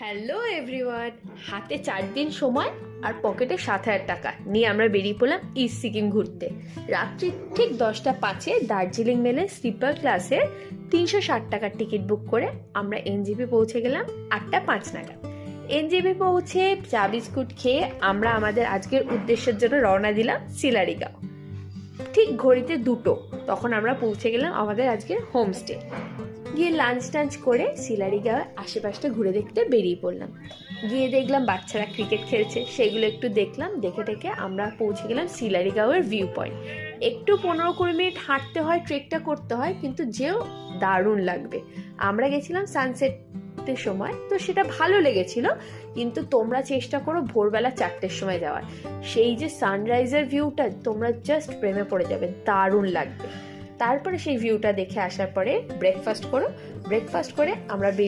Hello everyone, হাতে 4 দিন সময় আর পকেটে 7,000 টাকা নিয়ে আমরা বেরিয়ে পড়লাম ইস্ট সিকিম ঘুরতে। রাত্রি ঠিক 10টা 5-এ দার্জিলিং মেলে স্লিপার ক্লাসে 360 টাকার টিকিট বুক করে আমরা এনজেপি পৌঁছে গেলাম 8টা 5 নাগাদ। এনজেপি পৌঁছে চা বিস্কুট খেয়ে আমরা আমাদের আজকের উদ্দেশ্যের জন্য রওনা দিলাম সিলারিগাঁও। ঠিক ঘড়িতে 2টো তখন আমরা পৌঁছে গেলাম আমাদের আজকের হোমস্টে। গিয়ে লাঞ্চ টাঞ্চ করে সিলারিগাঁওয়ের আশেপাশটা ঘুরে দেখতে বেরিয়ে পড়লাম। গিয়ে দেখলাম বাচ্চারা ক্রিকেট খেলছে, সেগুলো একটু দেখলাম। দেখে আমরা পৌঁছে গেলাম সিলারিগাঁওয়ের ভিউ পয়েন্ট। একটু 15-20 মিনিট হাঁটতে হয়, ট্রেকটা করতে হয়, কিন্তু যেও দারুণ লাগবে। আমরা গেছিলাম সানসেটের সময়, তো সেটা ভালো লেগেছিল, কিন্তু তোমরা চেষ্টা করো ভোরবেলা 4টের সময় যাওয়ার। সেই যে সানরাইজের ভিউটা, তোমরা জাস্ট প্রেমে পড়ে যাবে, দারুণ লাগবে। তারপরে সেই ভিউটা দেখে আসার পরে ব্রেকফাস্ট করে আমরা বেরিয়ে